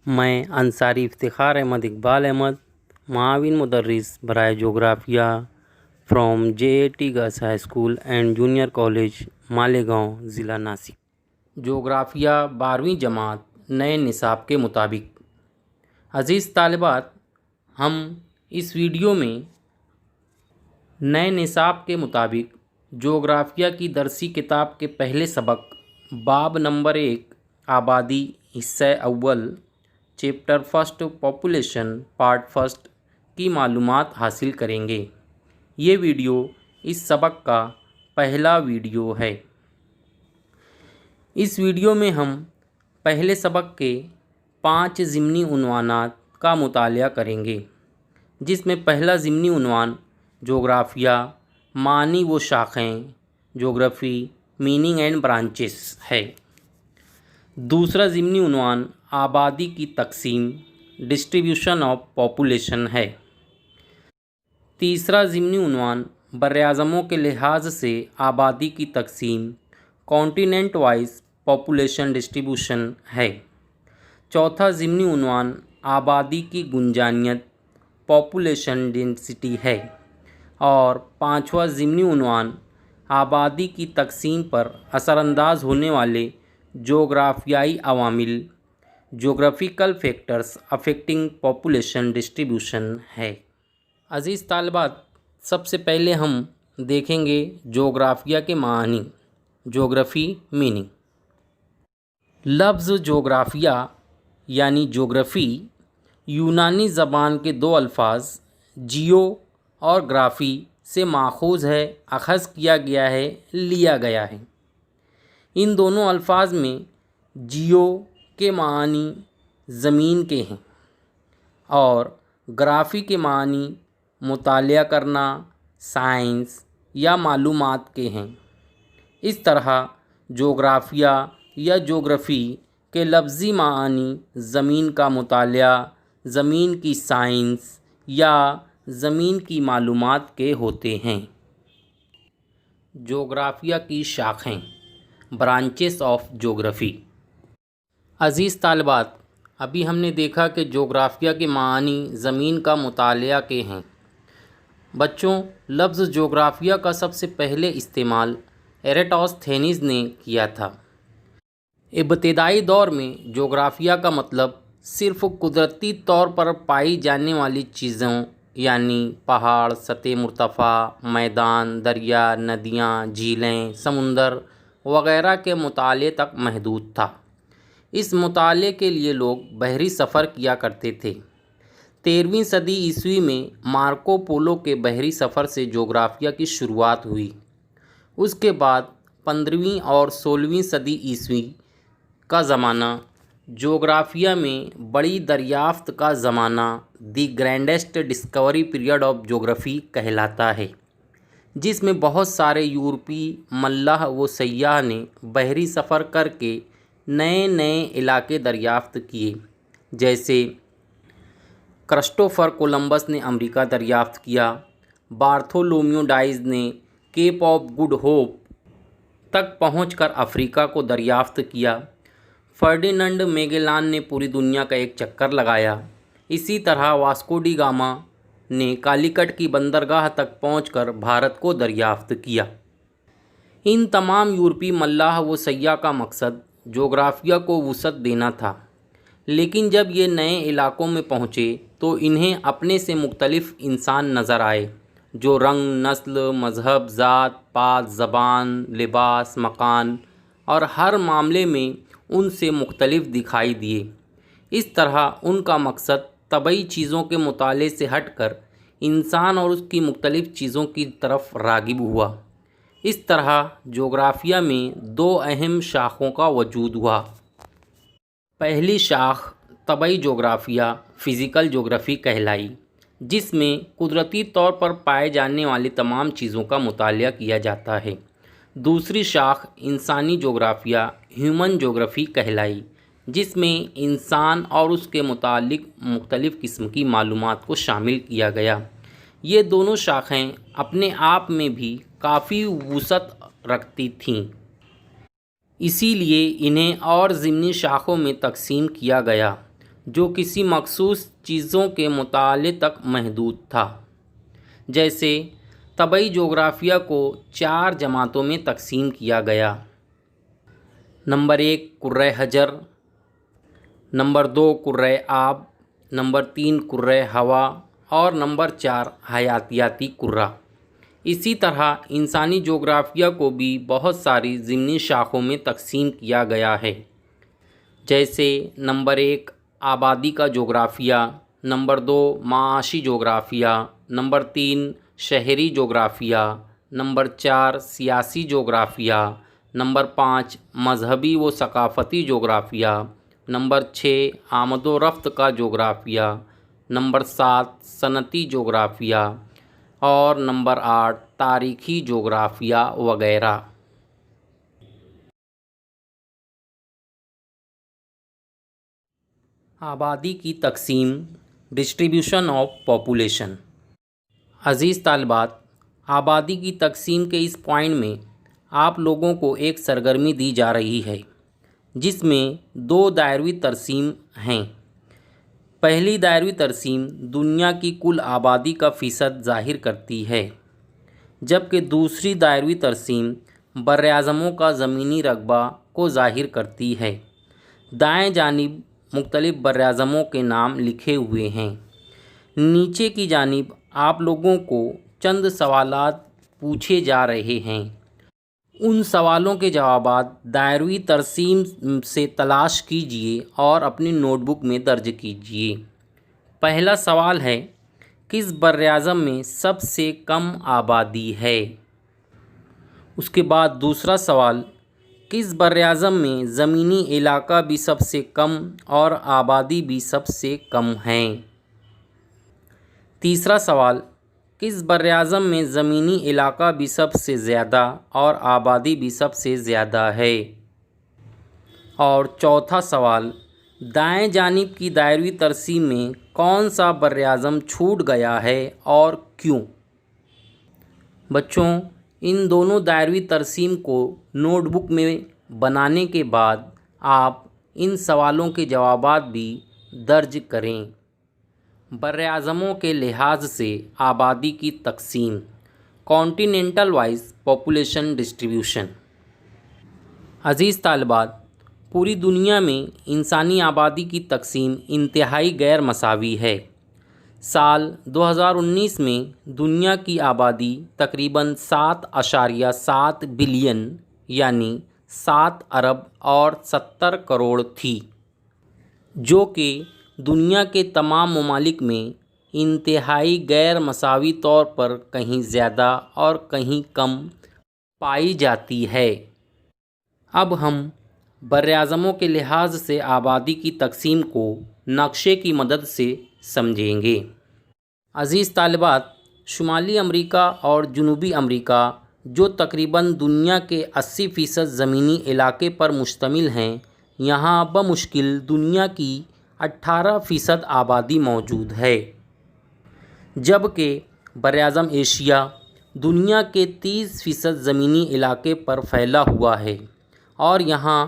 میں انصاری افتخار احمد اقبال احمد معاون مدرس برائے جغرافیہ from JAT girls high school and junior college Malegaon ضلع ناسک۔ جغرافیہ 12ویں جماعت نئے نصاب کے مطابق۔ عزیز طالبات، ہم اس ویڈیو میں نئے نصاب کے مطابق جغرافیہ کی درسی کتاب کے پہلے سبق باب نمبر 1 آبادی حصہ اول chapter first population part first کی معلومات حاصل کریں گے۔ یہ ویڈیو اس سبق کا پہلا ویڈیو ہے۔ اس ویڈیو میں ہم پہلے سبق کے 5 ضمنی عنوانات کا مطالعہ کریں گے، جس میں پہلا ضمنی عنوان جغرافیہ، معنی و شاخیں، جغرافی میننگ اینڈ برانچز ہے۔ دوسرا ضمنی عنوان آبادی کی تقسیم، ڈسٹریبیوشن آف پاپولیشن ہے۔ تیسرا ضمنی عنوان براعظموں کے لحاظ سے آبادی کی تقسیم، کانٹیننٹ وائز پاپولیشن ڈسٹریبیوشن ہے۔ چوتھا ضمنی عنوان آبادی کی گنجانیت، پاپولیشن ڈینسٹی ہے۔ اور پانچواں ضمنی عنوان آبادی کی تقسیم پر اثر انداز ہونے والے جغرافیائی عوامل، geographical factors affecting population distribution ہے۔ عزیز طالبات، سب سے پہلے ہم دیکھیں گے جغرافیہ کے معنی، جغرافی میننگ۔ لفظ جغرافیہ یعنی جغرافی یونانی زبان کے 2 الفاظ جیو اور گرافی سے ماخوذ ہے، اخذ کیا گیا ہے، لیا گیا ہے۔ ان دونوں الفاظ میں جیو کے معنی زمین کے ہیں اور گرافی کے معنی مطالعہ کرنا، سائنس یا معلومات کے ہیں۔ اس طرح جغرافیہ یا جغرافی کے لفظی معنی زمین کا مطالعہ، زمین کی سائنس یا زمین کی معلومات کے ہوتے ہیں۔ جغرافیہ کی شاخیں، برانچز آف جغرافی۔ عزیز طالبات، ابھی ہم نے دیکھا کہ جغرافیہ کے معنی زمین کا مطالعہ کے ہیں۔ بچوں، لفظ جغرافیہ کا سب سے پہلے استعمال ایراتوستھینز نے کیا تھا۔ ابتدائی دور میں جغرافیہ کا مطلب صرف قدرتی طور پر پائی جانے والی چیزوں یعنی پہاڑ، سطح مرتفع، میدان، دریا، ندیاں، جھیلیں، سمندر وغیرہ کے مطالعے تک محدود تھا۔ اس مطالعے کے لیے لوگ بحری سفر کیا کرتے تھے۔ 13ویں صدی عیسوی میں مارکو پولو کے بحری سفر سے جغرافیہ کی شروعات ہوئی۔ اس کے بعد 15ویں اور 16ویں صدی عیسوی کا زمانہ جغرافیہ میں بڑی دریافت کا زمانہ، دی گرینڈسٹ ڈسکوری پیریڈ آف جغرافی کہلاتا ہے، جس میں بہت سارے یورپی ملاح و سیاح نے بحری سفر کر کے نئے علاقے دریافت کیے، جیسے کرسٹوفر کولمبس نے امریکہ دریافت کیا، بارتھولومیو ڈائز نے کیپ آف گڈ ہوپ تک پہنچ کر افریقہ کو دریافت کیا، فرڈیننڈ میگلان نے پوری دنیا کا ایک چکر لگایا، اسی طرح واسکو ڈی گاما نے کالیکٹ کی بندرگاہ تک پہنچ کر بھارت کو دریافت کیا۔ ان تمام یورپی ملاح و سیاح کا مقصد جغرافیہ کو وسعت دینا تھا، لیکن جب یہ نئے علاقوں میں پہنچے تو انہیں اپنے سے مختلف انسان نظر آئے، جو رنگ، نسل، مذہب، ذات پات، زبان، لباس، مکان اور ہر معاملے میں ان سے مختلف دکھائی دیے۔ اس طرح ان کا مقصد طبعی چیزوں کے مطالعے سے ہٹ کر انسان اور اس کی مختلف چیزوں کی طرف راغب ہوا۔ اس طرح جغرافیہ میں 2 اہم شاخوں کا وجود ہوا۔ پہلی شاخ طبعی جغرافیہ، فزیکل جغرافی کہلائی، جس میں قدرتی طور پر پائے جانے والی تمام چیزوں کا مطالعہ کیا جاتا ہے۔ دوسری شاخ انسانی جغرافیہ، ہیومن جغرافی کہلائی، جس میں انسان اور اس کے متعلق مختلف قسم کی معلومات کو شامل کیا گیا۔ یہ دونوں شاخیں اپنے آپ میں بھی کافی وسعت رکھتی تھیں، اسی لیے انہیں اور ضمنی شاخوں میں تقسیم کیا گیا۔ جو کسی مخصوص چیزوں کے مطالعے تک محدود تھا۔ جیسے طبعی جغرافیہ کو 4 جماعتوں میں تقسیم کیا گیا۔ نمبر 1 کرۂ حجر، نمبر 2 کرۂ آب، نمبر 3 کرۂ ہوا اور نمبر 4 حیاتیاتی کرہ۔ اسی طرح انسانی جغرافیہ کو بھی بہت ساری ضمنی شاخوں میں تقسیم کیا گیا ہے، جیسے نمبر 1 آبادی کا جغرافیہ، نمبر 2 معاشی جغرافیہ، نمبر 3 شہری جغرافیہ، نمبر 4 سیاسی جغرافیہ، نمبر 5 مذہبی و ثقافتی جغرافیہ، نمبر 6 آمد و رفت کا جغرافیہ، نمبر 7 صنعتی جغرافیہ اور نمبر 8 تاریخی جغرافیہ وغیرہ۔ آبادی کی تقسیم، ڈسٹریبیوشن آف پاپولیشن۔ عزیز طالبات، آبادی کی تقسیم کے اس پوائنٹ میں آپ لوگوں کو ایک سرگرمی دی جا رہی ہے جس میں 2 دائروی ترسیم ہیں۔ پہلی دائروی ترسیم دنیا کی کل آبادی کا فیصد ظاہر کرتی ہے، جبکہ دوسری دائروی ترسیم براعظموں کا زمینی رقبہ کو ظاہر کرتی ہے۔ دائیں جانب مختلف براعظموں کے نام لکھے ہوئے ہیں۔ نیچے کی جانب آپ لوگوں کو چند سوالات پوچھے جا رہے ہیں۔ ان سوالوں کے جوابات دائروی ترسیم سے تلاش کیجیے اور اپنی نوٹ بک میں درج کیجیے۔ پہلا سوال ہے، کس براعظم میں سب سے کم آبادی ہے؟ اس کے بعد دوسرا سوال، کس براعظم میں زمینی علاقہ بھی سب سے کم اور آبادی بھی سب سے کم ہے؟ تیسرا سوال، کس براعظم میں زمینی علاقہ بھی سب سے زیادہ اور آبادی بھی سب سے زیادہ ہے؟ اور چوتھا سوال، دائیں جانب کی دائروی ترسیم میں کون سا براعظم چھوٹ گیا ہے اور کیوں؟ بچوں، ان دونوں دائروی ترسیم کو نوٹ بک میں بنانے کے بعد آپ ان سوالوں کے جوابات بھی درج کریں۔ براعظموں کے لحاظ سے آبادی کی تقسیم، کانٹیننٹل وائز پاپولیشن ڈسٹریبیوشن۔ عزیز طالبات، پوری دنیا میں انسانی آبادی کی تقسیم انتہائی غیر مساوی ہے۔ سال 2019 میں دنیا کی آبادی تقریباً 7.7 بلین یعنی 7 ارب اور 70 کروڑ تھی، جو کہ دنیا کے تمام ممالک میں انتہائی غیر مساوی طور پر کہیں زیادہ اور کہیں کم پائی جاتی ہے۔ اب ہم براعظموں کے لحاظ سے آبادی کی تقسیم کو نقشے کی مدد سے سمجھیں گے۔ عزیز طالبات، شمالی امریکہ اور جنوبی امریکہ جو تقریباً دنیا کے 80% زمینی علاقے پر مشتمل ہیں، یہاں بمشکل دنیا کی 18% آبادی موجود ہے، جبکہ براعظم ایشیا دنیا کے 30% زمینی علاقے پر پھیلا ہوا ہے اور یہاں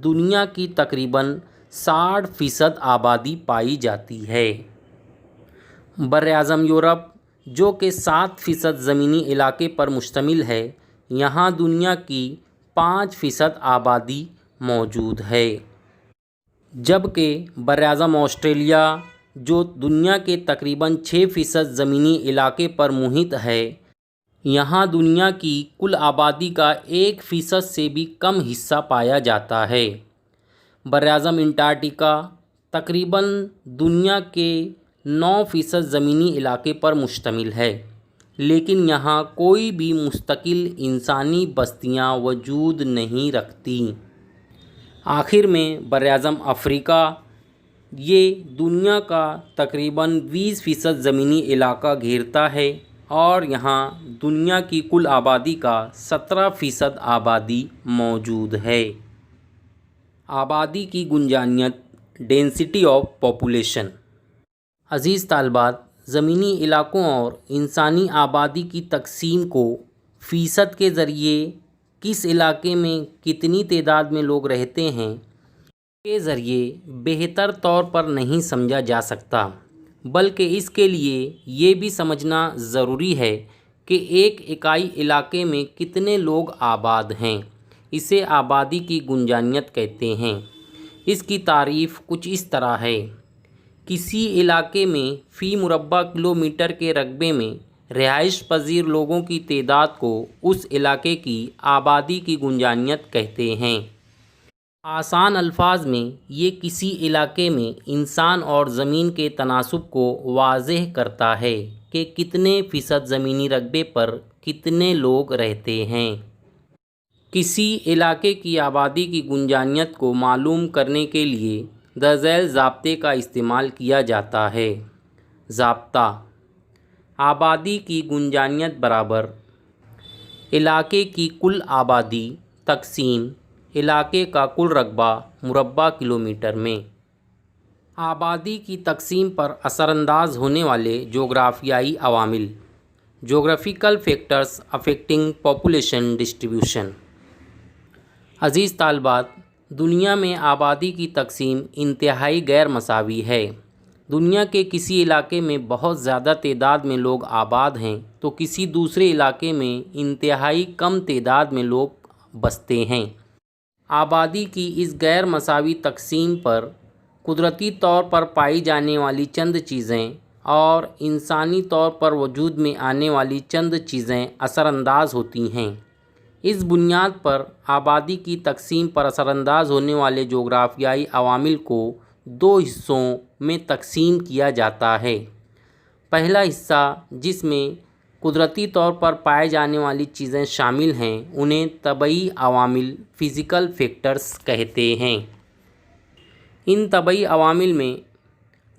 دنیا کی تقریباً 60% آبادی پائی جاتی ہے۔ براعظم یورپ جو کہ 7% زمینی علاقے پر مشتمل ہے، یہاں دنیا کی 5% آبادی موجود ہے، جبکہ براعظم آسٹریلیا جو دنیا کے تقریباً 6% زمینی علاقے پر محیط ہے، یہاں دنیا کی کل آبادی کا 1% سے بھی کم حصہ پایا جاتا ہے۔ براعظم انٹارکٹیکا تقریباً دنیا کے 9% زمینی علاقے پر مشتمل ہے، لیکن یہاں کوئی بھی مستقل انسانی بستیاں وجود نہیں رکھتیں۔ آخر میں براعظم افریقہ، یہ دنیا کا تقریباً 20% زمینی علاقہ گھیرتا ہے اور یہاں دنیا کی کل آبادی کا 17% آبادی موجود ہے۔ آبادی کی گنجانیت، ڈینسٹی آف پاپولیشن۔ عزیز طالبات، زمینی علاقوں اور انسانی آبادی کی تقسیم کو فیصد کے ذریعے کس علاقے میں کتنی تعداد میں لوگ رہتے ہیں کے ذریعے بہتر طور پر نہیں سمجھا جا سکتا، بلکہ اس کے لیے یہ بھی سمجھنا ضروری ہے کہ ایک اکائی علاقے میں کتنے لوگ آباد ہیں۔ اسے آبادی کی گنجانیت کہتے ہیں۔ اس کی تعریف کچھ اس طرح ہے: کسی علاقے میں فی مربع کلومیٹر کے رقبے میں رہائش پذیر لوگوں کی تعداد کو اس علاقے کی آبادی کی گنجانیت کہتے ہیں۔ آسان الفاظ میں یہ کسی علاقے میں انسان اور زمین کے تناسب کو واضح کرتا ہے کہ کتنے فیصد زمینی رقبے پر کتنے لوگ رہتے ہیں۔ کسی علاقے کی آبادی کی گنجانیت کو معلوم کرنے کے لیے درج ضابطے کا استعمال کیا جاتا ہے۔ ضابطہ: آبادی کی گنجانیت برابر علاقے کی کل آبادی تقسیم علاقے کا کل رقبہ مربع کلومیٹر میں۔ آبادی کی تقسیم پر اثر انداز ہونے والے جغرافیائی عوامل: geographical factors affecting population distribution. عزیز طالبات، دنیا میں آبادی کی تقسیم انتہائی غیر مساوی ہے۔ دنیا کے کسی علاقے میں بہت زیادہ تعداد میں لوگ آباد ہیں تو کسی دوسرے علاقے میں انتہائی کم تعداد میں لوگ بستے ہیں۔ آبادی کی اس غیر مساوی تقسیم پر قدرتی طور پر پائی جانے والی چند چیزیں اور انسانی طور پر وجود میں آنے والی چند چیزیں اثر انداز ہوتی ہیں۔ اس بنیاد پر آبادی کی تقسیم پر اثر انداز ہونے والے جغرافیائی عوامل کو دو حصوں میں تقسیم کیا جاتا ہے۔ پہلا حصہ، جس میں قدرتی طور پر پائے جانے والی چیزیں شامل ہیں، انہیں طبعی عوامل فزیکل فیکٹرز کہتے ہیں۔ ان طبعی عوامل میں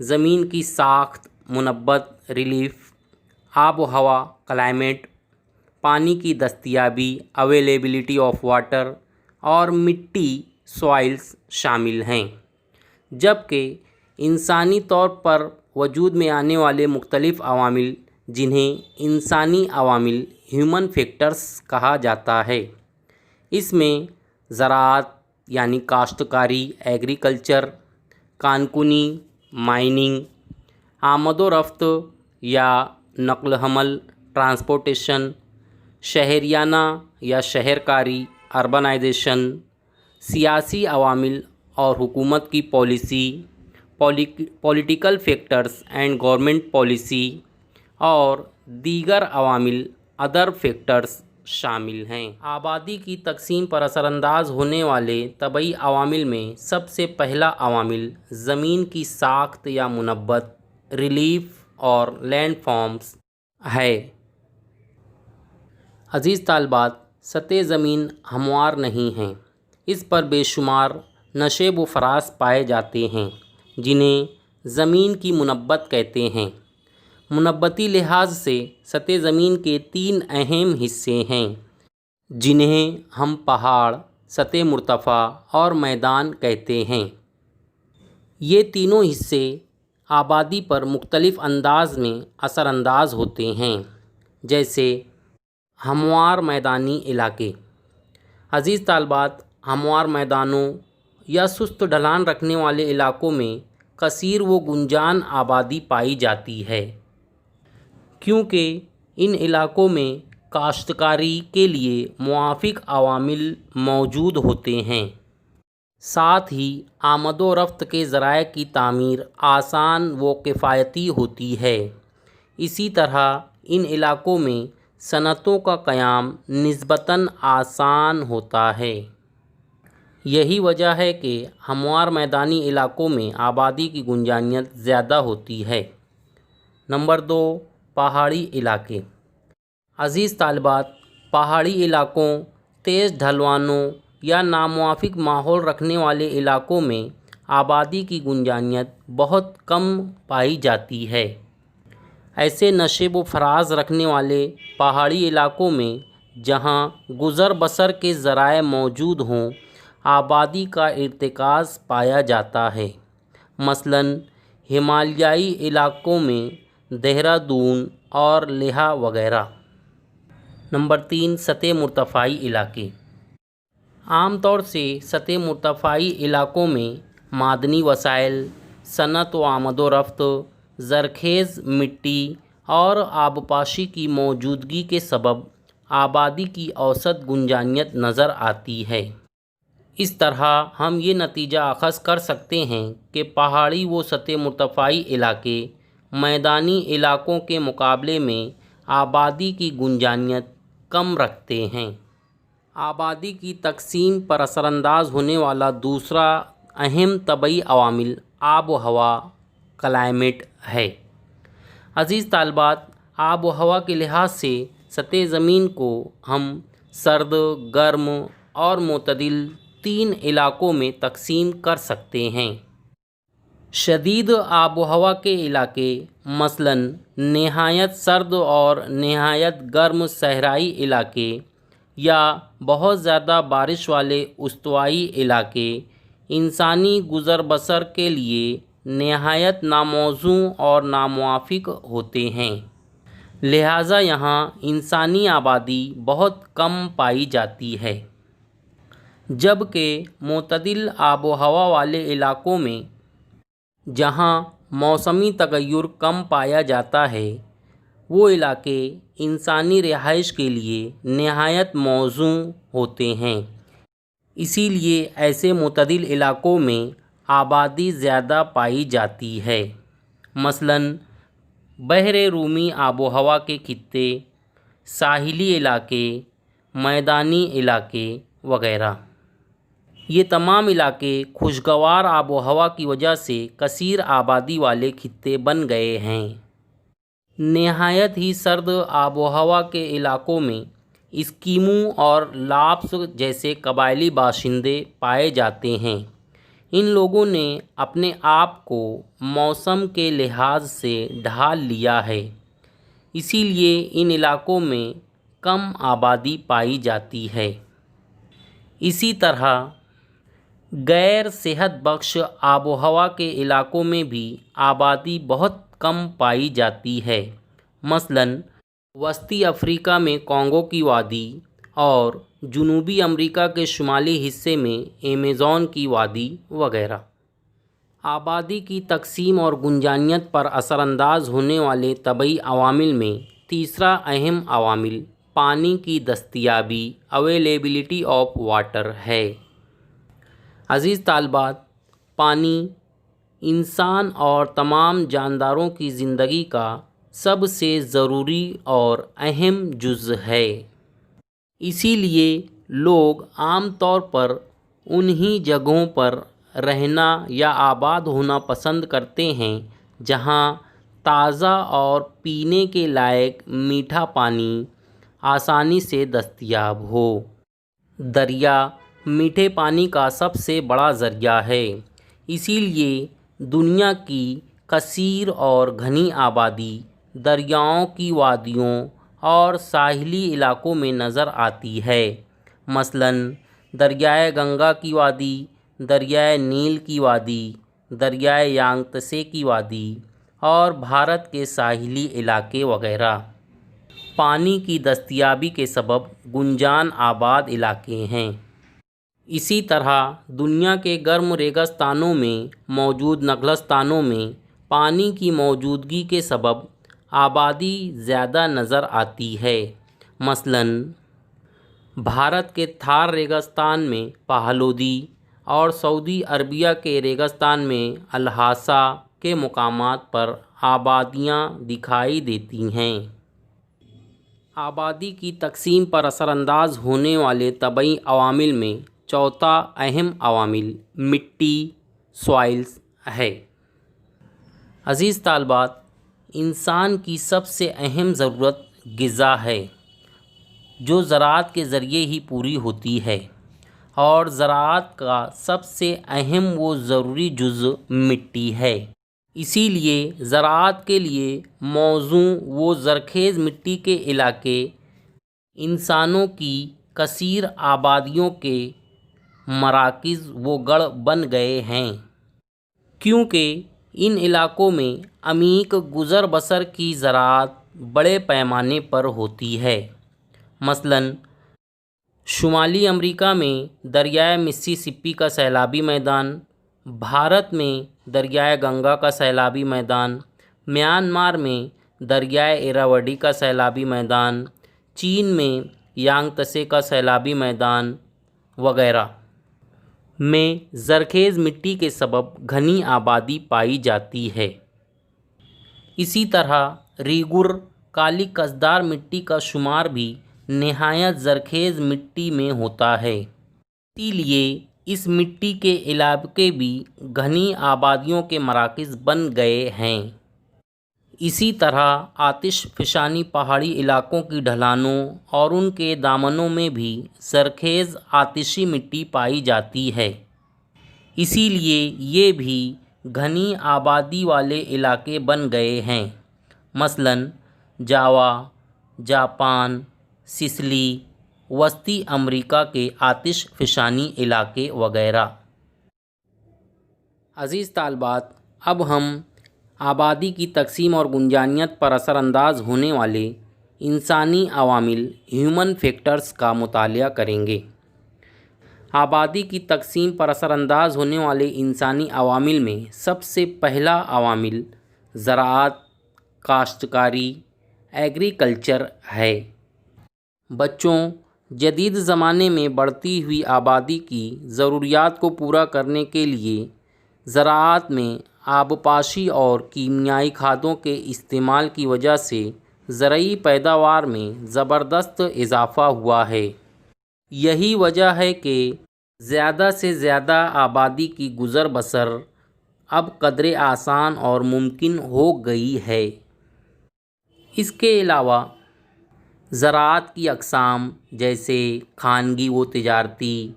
زمین کی ساخت، منبت ریلیف، آب و ہوا کلائمیٹ، پانی کی دستیابی اویلیبلٹی آف واٹر اور مٹی سوائلز شامل ہیں، جبکہ انسانی طور پر وجود میں آنے والے مختلف عوامل، جنہیں انسانی عوامل ہیومن فیکٹرز کہا جاتا ہے، اس میں زراعت یعنی کاشتکاری ایگریکلچر، کانکنی مائننگ، آمد و رفت یا نقل و حمل ٹرانسپورٹیشن، شہریانہ یا شہرکاری اربنائزیشن، سیاسی عوامل اور حکومت کی policy political factors and government policy اور دیگر عوامل ادر فیکٹرز شامل ہیں۔ آبادی کی تقسیم پر اثر انداز ہونے والے طبعی عوامل میں سب سے پہلا عوامل زمین کی ساخت یا منبت ریلیف اور لینڈ فارمز ہے۔ عزیز طالبات، سطح زمین ہموار نہیں ہے، اس پر بے شمار نشیب و فراز پائے جاتے ہیں، جنہیں زمین کی منبت کہتے ہیں۔ منبتی لحاظ سے سطح زمین کے تین اہم حصے ہیں، جنہیں ہم پہاڑ، سطح مرتفع اور میدان کہتے ہیں۔ یہ تینوں حصے آبادی پر مختلف انداز میں اثر انداز ہوتے ہیں۔ جیسے ہموار میدانی علاقے۔ عزیز طالبات، ہموار میدانوں یا سست ڈھلان رکھنے والے علاقوں میں کثیر و گنجان آبادی پائی جاتی ہے، کیونکہ ان علاقوں میں کاشتکاری کے لیے موافق عوامل موجود ہوتے ہیں۔ ساتھ ہی آمد و رفت کے ذرائع کی تعمیر آسان و کفایتی ہوتی ہے۔ اسی طرح ان علاقوں میں صنعتوں کا قیام نسبتاً آسان ہوتا ہے۔ یہی وجہ ہے کہ ہموار میدانی علاقوں میں آبادی کی گنجانیت زیادہ ہوتی ہے۔ نمبر 2، پہاڑی علاقے۔ عزیز طالبات، پہاڑی علاقوں، تیز ڈھلوانوں یا ناموافق ماحول رکھنے والے علاقوں میں آبادی کی گنجانیت بہت کم پائی جاتی ہے۔ ایسے نشیب و فراز رکھنے والے پہاڑی علاقوں میں جہاں گزر بسر کے ذرائع موجود ہوں، آبادی کا ارتکاز پایا جاتا ہے۔ مثلاً ہمالیائی علاقوں میں دہرادون اور لیہہ وغیرہ۔ نمبر 3، سطح مرتفعی علاقے۔ عام طور سے سطح مرتفعی علاقوں میں معدنی وسائل، صنعت و آمد و رفت، زرخیز مٹی اور آبپاشی کی موجودگی کے سبب آبادی کی اوسط گنجانیت نظر آتی ہے۔ اس طرح ہم یہ نتیجہ اخذ کر سکتے ہیں کہ پہاڑی و سطح مرتفعی علاقے میدانی علاقوں کے مقابلے میں آبادی کی گنجانیت کم رکھتے ہیں۔ آبادی کی تقسیم پر اثر انداز ہونے والا دوسرا اہم طبعی عوامل آب و ہوا، کلائمیٹ ہے۔ عزیز طالبات، آب و ہوا کے لحاظ سے سطح زمین کو ہم سرد، گرم اور معتدل 3 علاقوں میں تقسیم کر سکتے ہیں۔ شدید آب و ہوا کے علاقے مثلاً نہایت سرد اور نہایت گرم صحرائی علاقے یا بہت زیادہ بارش والے استوائی علاقے انسانی گزر بسر کے لیے نہایت ناموزوں اور ناموافق ہوتے ہیں، لہٰذا یہاں انسانی آبادی بہت کم پائی جاتی ہے، جبکہ معتدل آب و ہوا والے علاقوں میں جہاں موسمی تغیر کم پایا جاتا ہے، وہ علاقے انسانی رہائش کے لیے نہایت موزوں ہوتے ہیں۔ اسی لیے ایسے معتدل علاقوں میں آبادی زیادہ پائی جاتی ہے، مثلاً بحر رومی آب و ہوا کے خطے، ساحلی علاقے، میدانی علاقے وغیرہ۔ یہ تمام علاقے خوشگوار آب و ہوا کی وجہ سے کثیر آبادی والے خطے بن گئے ہیں۔ نہایت ہی سرد آب و ہوا کے علاقوں میں اسکیمو اور لاپس جیسے قبائلی باشندے پائے جاتے ہیں۔ ان لوگوں نے اپنے آپ کو موسم کے لحاظ سے ڈھال لیا ہے، اسی لیے ان علاقوں میں کم آبادی پائی جاتی ہے۔ اسی طرح غیر صحت بخش آب و ہوا کے علاقوں میں بھی آبادی بہت کم پائی جاتی ہے، مثلاً وسطی افریقہ میں کانگو کی وادی اور جنوبی امریکہ کے شمالی حصے میں ایمیزون کی وادی وغیرہ۔ آبادی کی تقسیم اور گنجانیت پر اثر انداز ہونے والے طبعی عوامل میں تیسرا اہم عامل پانی کی دستیابی، اویلیبلٹی آف واٹر ہے۔ عزیز طالبات، پانی انسان اور تمام جانداروں کی زندگی کا سب سے ضروری اور اہم جزو ہے۔ اسی لیے لوگ عام طور پر انہی جگہوں پر رہنا یا آباد ہونا پسند کرتے ہیں جہاں تازہ اور پینے کے لائق میٹھا پانی آسانی سے دستیاب ہو۔ دریا میٹھے پانی کا سب سے بڑا ذریعہ ہے، اسی لیے دنیا کی کثیر اور گھنی آبادی دریاؤں کی وادیوں اور ساحلی علاقوں میں نظر آتی ہے، مثلاً دریائے گنگا کی وادی، دریائے نیل کی وادی، دریائے یانگتسے کی وادی اور بھارت کے ساحلی علاقے وغیرہ۔ پانی کی دستیابی کے سبب گنجان آباد علاقے ہیں۔ اسی طرح دنیا کے گرم ریگستانوں میں موجود نخلستانوں میں پانی کی موجودگی کے سبب آبادی زیادہ نظر آتی ہے، مثلاً بھارت کے تھار ریگستان میں پہلودی اور سعودی عربیہ کے ریگستان میں الحاصہ کے مقامات پر آبادیاں دکھائی دیتی ہیں۔ آبادی کی تقسیم پر اثر انداز ہونے والے طبعی عوامل میں چوتھا اہم عامل مٹی، سوائلز ہے۔ عزیز طالبات، انسان کی سب سے اہم ضرورت غذا ہے، جو زراعت کے ذریعے ہی پوری ہوتی ہے، اور زراعت کا سب سے اہم و ضروری جزو مٹی ہے۔ اسی لیے زراعت کے لیے موزوں و زرخیز مٹی کے علاقے انسانوں کی کثیر آبادیوں کے مراکز و گڑھ بن گئے ہیں، کیونکہ ان علاقوں میں عمیق گزر بسر کی زراعت بڑے پیمانے پر ہوتی ہے، مثلاً شمالی امریکہ میں دریائے مسیسپی کا سیلابی میدان، بھارت میں دریائے گنگا کا سیلابی میدان، میانمار میں دریائے ایراوڈی کا سیلابی میدان، چین میں یانگتسے کا سیلابی میدان وغیرہ میں زرخیز مٹی کے سبب گھنی آبادی پائی جاتی ہے۔ اسی طرح ریگور کالی کسدار مٹی کا شمار بھی نہایت زرخیز مٹی میں ہوتا ہے، اسی لیے اس مٹی کے علاقے بھی گھنی آبادیوں کے مراکز بن گئے ہیں۔ اسی طرح آتش فشانی پہاڑی علاقوں کی ڈھلانوں اور ان کے دامنوں میں بھی زرخیز آتشی مٹی پائی جاتی ہے، اسی لیے یہ بھی گھنی آبادی والے علاقے بن گئے ہیں، مثلاً جاوا، جاپان، سسلی، وسطی امریکا کے آتش فشانی علاقے وغیرہ۔ عزیز طالبات، اب ہم آبادی کی تقسیم اور گنجانیت پر اثر انداز ہونے والے انسانی عوامل ہیومن فیکٹرز کا مطالعہ کریں گے۔ آبادی کی تقسیم پر اثر انداز ہونے والے انسانی عوامل میں سب سے پہلا عوامل زراعت، کاشتکاری، ایگریکلچر ہے۔ بچوں، جدید زمانے میں بڑھتی ہوئی آبادی کی ضروریات کو پورا کرنے کے لیے زراعت میں آبپاشی اور کیمیائی کھادوں کے استعمال کی وجہ سے زرعی پیداوار میں زبردست اضافہ ہوا ہے۔ یہی وجہ ہے کہ زیادہ سے زیادہ آبادی کی گزر بسر اب قدرے آسان اور ممکن ہو گئی ہے۔ اس کے علاوہ زراعت کی اقسام جیسے خانگی و تجارتی،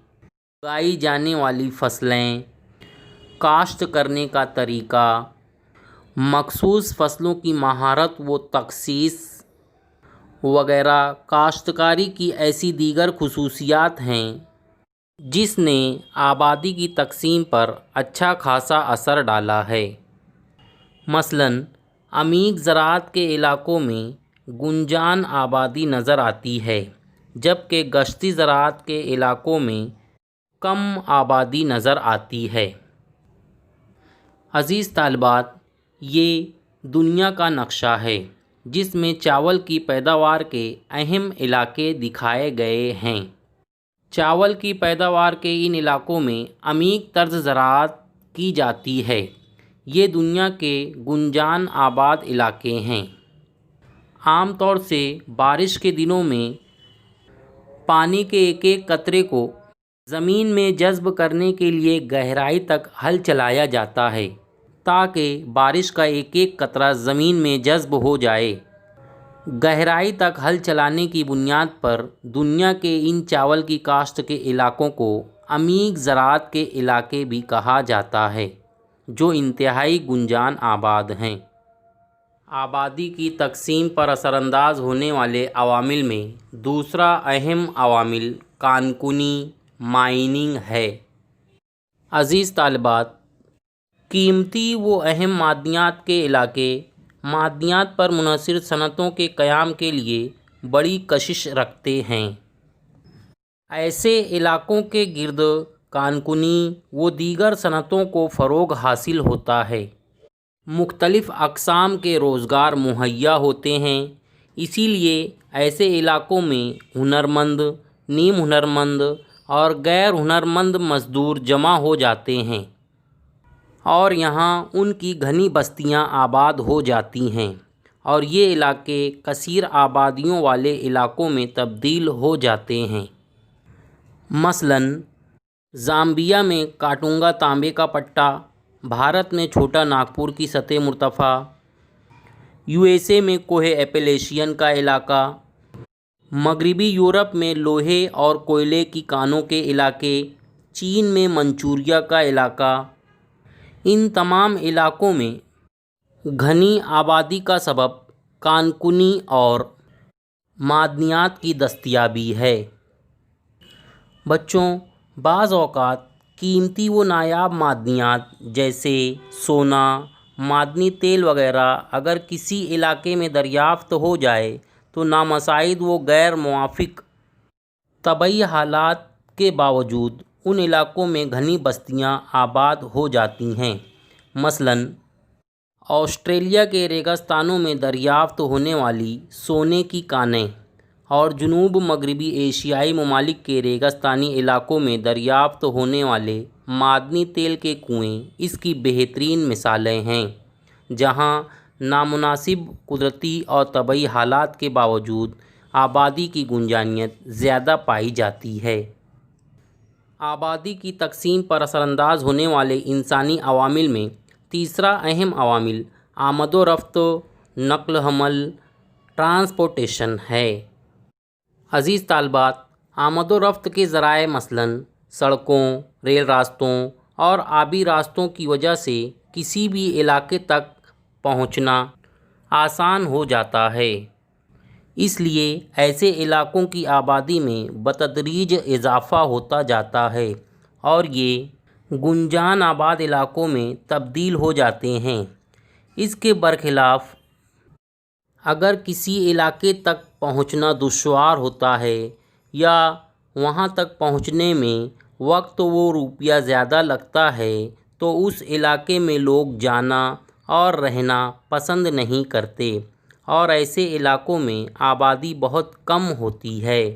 اگائی جانے والی فصلیں، کاشت کرنے کا طریقہ، مخصوص فصلوں کی مہارت و تخصیص وغیرہ کاشتکاری کی ایسی دیگر خصوصیات ہیں جس نے آبادی کی تقسیم پر اچھا خاصا اثر ڈالا ہے۔ مثلاً عمیق زراعت کے علاقوں میں گنجان آبادی نظر آتی ہے، جبکہ گشتی زراعت کے علاقوں میں کم آبادی نظر آتی ہے۔ عزیز طالبات، یہ دنیا کا نقشہ ہے جس میں چاول کی پیداوار کے اہم علاقے دکھائے گئے ہیں۔ چاول کی پیداوار کے ان علاقوں میں عمیق طرز زراعت کی جاتی ہے۔ یہ دنیا کے گنجان آباد علاقے ہیں۔ عام طور سے بارش کے دنوں میں پانی کے ایک ایک قطرے کو زمین میں جذب کرنے کے لیے گہرائی تک ہل چلایا جاتا ہے تاکہ بارش کا ایک ایک قطرہ زمین میں جذب ہو جائے۔ گہرائی تک ہل چلانے کی بنیاد پر دنیا کے ان چاول کی کاشت کے علاقوں کو عمیق زراعت کے علاقے بھی کہا جاتا ہے، جو انتہائی گنجان آباد ہیں۔ آبادی کی تقسیم پر اثر انداز ہونے والے عوامل میں دوسرا اہم عوامل کانکنی مائننگ ہے۔ عزیز طالبات، قیمتی و اہم معدنیات کے علاقے معدنیات پر منحصر صنعتوں کے قیام کے لیے بڑی کشش رکھتے ہیں۔ ایسے علاقوں کے گرد کانکنی و دیگر صنعتوں کو فروغ حاصل ہوتا ہے، مختلف اقسام کے روزگار مہیا ہوتے ہیں۔ اسی لیے ایسے علاقوں میں ہنرمند، نیم ہنرمند اور غیر ہنرمند مزدور جمع ہو جاتے ہیں اور یہاں ان کی گھنی بستیاں آباد ہو جاتی ہیں اور یہ علاقے کثیر آبادیوں والے علاقوں میں تبدیل ہو جاتے ہیں۔ مثلاً زامبیا میں کاٹونگا تانبے کا پٹا، بھارت میں چھوٹا ناگپور کی سطح مرتفع، USA میں کوہ ایپلیشین کا علاقہ، مغربی یورپ میں لوہے اور کوئلے کی کانوں کے علاقے، چین میں منچوریا کا علاقہ، ان تمام علاقوں میں گھنی آبادی کا سبب کانکنی اور معدنیات کی دستیابی ہے۔ بچوں، بعض اوقات قیمتی و نایاب معدنیات جیسے سونا، معدنی تیل وغیرہ اگر کسی علاقے میں دریافت ہو جائے تو نامساعد و غیر موافق طبعی حالات کے باوجود ان علاقوں میں گھنی بستیاں آباد ہو جاتی ہیں۔ مثلاً آسٹریلیا کے ریگستانوں میں دریافت ہونے والی سونے کی کانیں اور جنوب مغربی ایشیائی ممالک کے ریگستانی علاقوں میں دریافت ہونے والے معدنی تیل کے کنویں اس کی بہترین مثالیں ہیں، جہاں نامناسب قدرتی اور طبعی حالات کے باوجود آبادی کی گنجائش زیادہ پائی جاتی ہے۔ آبادی کی تقسیم پر اثر انداز ہونے والے انسانی عوامل میں تیسرا اہم عامل آمد و رفت، نقل و حمل، ٹرانسپورٹیشن ہے۔ عزیز طالبات، آمد و رفت کے ذرائع مثلاً سڑکوں، ریل راستوں اور آبی راستوں کی وجہ سے کسی بھی علاقے تک پہنچنا آسان ہو جاتا ہے۔ اس لیے ایسے علاقوں کی آبادی میں بتدریج اضافہ ہوتا جاتا ہے اور یہ گنجان آباد علاقوں میں تبدیل ہو جاتے ہیں۔ اس کے برخلاف اگر کسی علاقے تک پہنچنا دشوار ہوتا ہے یا وہاں تک پہنچنے میں وقت و روپیہ زیادہ لگتا ہے تو اس علاقے میں لوگ جانا اور رہنا پسند نہیں کرتے اور ایسے علاقوں میں آبادی بہت کم ہوتی ہے۔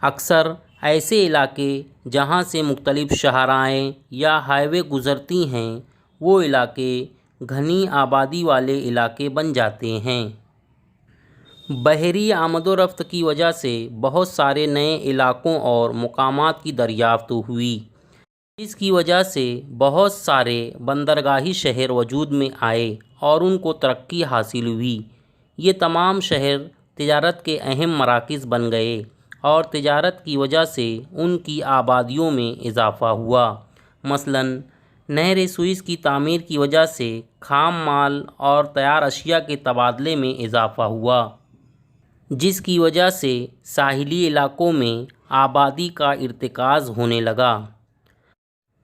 اکثر ایسے علاقے جہاں سے مختلف شاہراہیں یا ہائی وے گزرتی ہیں، وہ علاقے گھنی آبادی والے علاقے بن جاتے ہیں۔ بحری آمد و رفت کی وجہ سے بہت سارے نئے علاقوں اور مقامات کی دریافت ہوئی، جس کی وجہ سے بہت سارے بندرگاہی شہر وجود میں آئے اور ان کو ترقی حاصل ہوئی۔ یہ تمام شہر تجارت کے اہم مراکز بن گئے اور تجارت کی وجہ سے ان کی آبادیوں میں اضافہ ہوا۔ مثلاً نہر سوئس کی تعمیر کی وجہ سے خام مال اور تیار اشیاء کے تبادلے میں اضافہ ہوا، جس کی وجہ سے ساحلی علاقوں میں آبادی کا ارتکاز ہونے لگا۔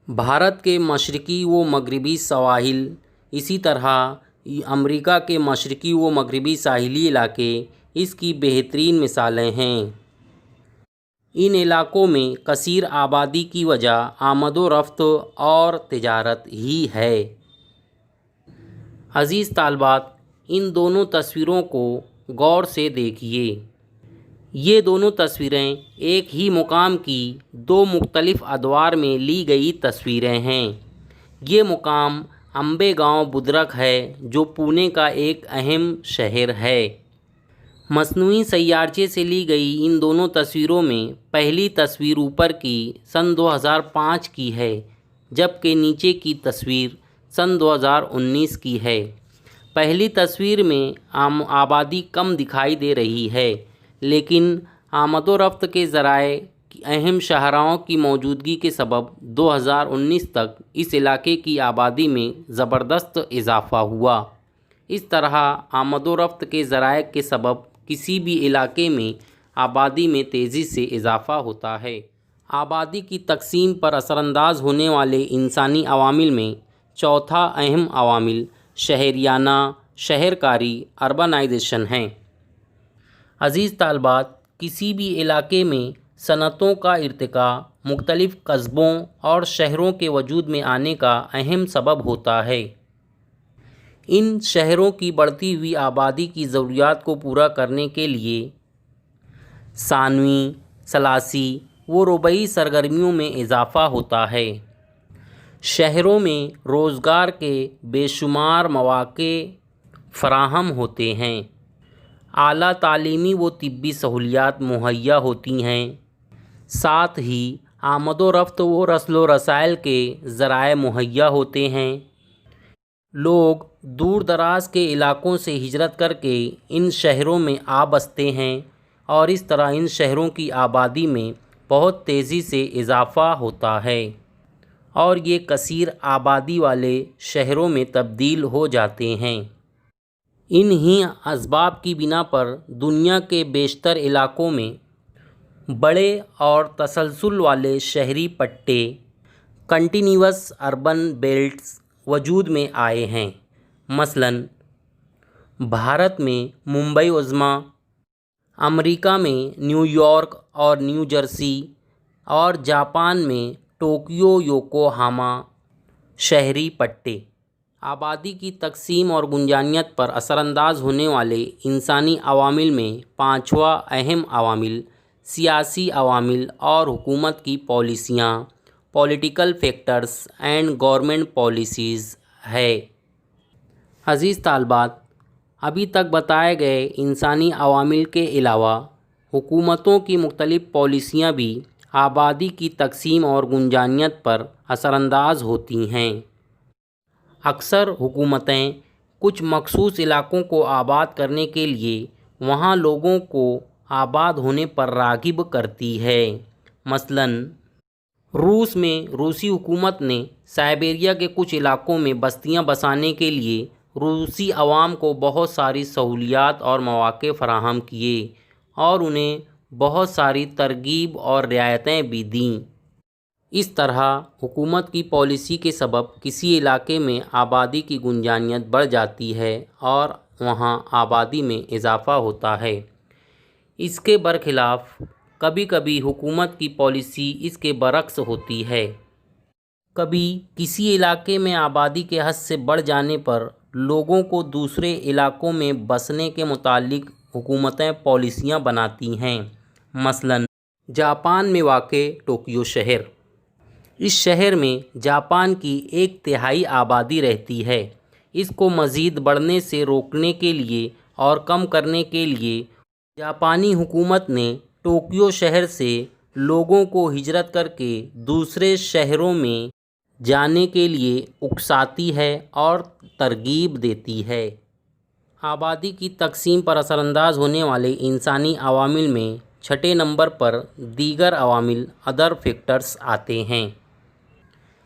بھارت کے مشرقی و مغربی سواحل، اسی طرح امریکا کے مشرقی و مغربی ساحلی علاقے اس کی بہترین مثالیں ہیں۔ ان علاقوں میں کثیر آبادی کی وجہ آمد و رفت اور تجارت ہی ہے۔ عزیز طالبات، ان دونوں تصویروں کو غور سے دیکھیے۔ یہ دونوں تصویریں ایک ہی مقام کی دو مختلف ادوار میں لی گئی تصویریں ہیں۔ یہ مقام امبے گاؤں بدرک ہے جو پونے کا ایک اہم شہر ہے۔ مصنوعی سیارچے سے لی گئی ان دونوں تصویروں میں پہلی تصویر اوپر کی سن 2005 کی ہے، جبکہ نیچے کی تصویر سن 2019 کی ہے۔ پہلی تصویر میں آبادی کم دکھائی دے رہی ہے، لیکن آمد و رفت کے ذرائع اہم شاہراہوں کی موجودگی کے سبب 2019 تک اس علاقے کی آبادی میں زبردست اضافہ ہوا۔ اس طرح آمد و رفت کے ذرائع کے سبب کسی بھی علاقے میں آبادی میں تیزی سے اضافہ ہوتا ہے۔ آبادی کی تقسیم پر اثر انداز ہونے والے انسانی عوامل میں چوتھا اہم عامل شہریانہ شہرکاری اربنائزیشن ہے۔ عزیز طالبات، کسی بھی علاقے میں صنعتوں کا ارتقاء مختلف قصبوں اور شہروں کے وجود میں آنے کا اہم سبب ہوتا ہے۔ ان شہروں کی بڑھتی ہوئی آبادی کی ضروریات کو پورا کرنے کے لیے ثانوی، ثالثی و رباعی سرگرمیوں میں اضافہ ہوتا ہے۔ شہروں میں روزگار کے بے شمار مواقع فراہم ہوتے ہیں، اعلیٰ تعلیمی و طبی سہولیات مہیا ہوتی ہیں، ساتھ ہی آمد و رفت و رسل و رسائل کے ذرائع مہیا ہوتے ہیں۔ لوگ دور دراز کے علاقوں سے ہجرت کر کے ان شہروں میں آ بستے ہیں اور اس طرح ان شہروں کی آبادی میں بہت تیزی سے اضافہ ہوتا ہے اور یہ کثیر آبادی والے شہروں میں تبدیل ہو جاتے ہیں۔ انہی اسباب کی بنا پر دنیا کے بیشتر علاقوں میں بڑے اور تسلسل والے شہری پٹے کنٹینیوس اربن بیلٹس وجود میں آئے ہیں۔ مثلاً بھارت میں ممبئی عظمیٰ، امریکا میں نیو یارک اور نیو جرسی، اور جاپان میں ٹوکیو یوکوہاما شہری پٹے۔ آبادی کی تقسیم اور گنجانیت پر اثر انداز ہونے والے انسانی عوامل میں پانچواں اہم عوامل سیاسی عوامل اور حکومت کی پالیسیاں political factors and government policies ہے۔ عزیز طالبات، ابھی تک بتائے گئے انسانی عوامل کے علاوہ حکومتوں کی مختلف پالیسیاں بھی آبادی کی تقسیم اور گنجانیت پر اثر انداز ہوتی ہیں۔ اکثر حکومتیں کچھ مخصوص علاقوں کو آباد کرنے کے لیے وہاں لوگوں کو آباد ہونے پر راغب کرتی ہے۔ مثلاً روس میں روسی حکومت نے سائبیریا کے کچھ علاقوں میں بستیاں بسانے کے لیے روسی عوام کو بہت ساری سہولیات اور مواقع فراہم کیے اور انہیں بہت ساری ترغیب اور رعایتیں بھی دیں۔ اس طرح حکومت کی پالیسی کے سبب کسی علاقے میں آبادی کی گنجانیت بڑھ جاتی ہے اور وہاں آبادی میں اضافہ ہوتا ہے۔ اس کے برخلاف کبھی کبھی حکومت کی پالیسی اس کے برعکس ہوتی ہے۔ کبھی کسی علاقے میں آبادی کے حد سے بڑھ جانے پر لوگوں کو دوسرے علاقوں میں بسنے کے متعلق حکومتیں پالیسیاں بناتی ہیں۔ مثلاً جاپان میں واقع ٹوکیو شہر۔ اس شہر میں جاپان کی 1/3 آبادی رہتی ہے۔ اس کو مزید بڑھنے سے روکنے کے لیے اور کم کرنے کے لیے جاپانی حکومت نے ٹوکیو شہر سے لوگوں کو ہجرت کر کے دوسرے شہروں میں جانے کے لیے اکساتی ہے اور ترغیب دیتی ہے۔ آبادی کی تقسیم پر اثر انداز ہونے والے انسانی عوامل میں چھٹے نمبر پر دیگر عوامل ادر فیکٹرز آتے ہیں۔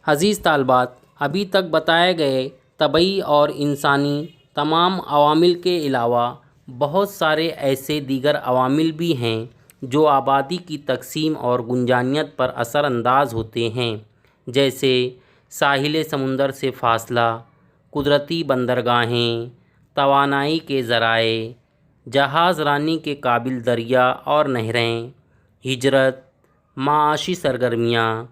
عزیز طالبات، ابھی تک بتائے گئے طبعی اور انسانی تمام عوامل کے علاوہ بہت سارے ایسے دیگر عوامل بھی ہیں جو آبادی کی تقسیم اور گنجانیت پر اثر انداز ہوتے ہیں، جیسے ساحل سمندر سے فاصلہ، قدرتی بندرگاہیں، توانائی کے ذرائع، جہاز رانی کے قابل دریا اور نہریں، ہجرت، معاشی سرگرمیاں،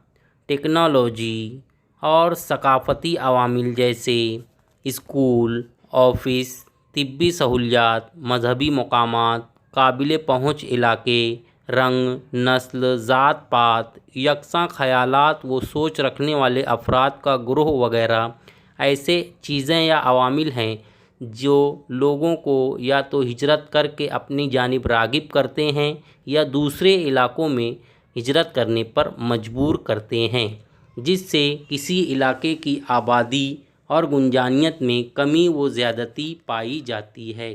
ٹیکنالوجی اور ثقافتی عوامل جیسے اسکول، آفس، طبی سہولیات، مذہبی مقامات، قابل پہنچ علاقے، رنگ، نسل، ذات پات، یکساں خیالات و سوچ رکھنے والے افراد کا گروہ وغیرہ ایسے چیزیں یا عوامل ہیں جو لوگوں کو یا تو ہجرت کر کے اپنی جانب راغب کرتے ہیں یا دوسرے علاقوں میں ہجرت کرنے پر مجبور کرتے ہیں، جس سے کسی علاقے کی آبادی اور گنجانیت میں کمی و زیادتی پائی جاتی ہے۔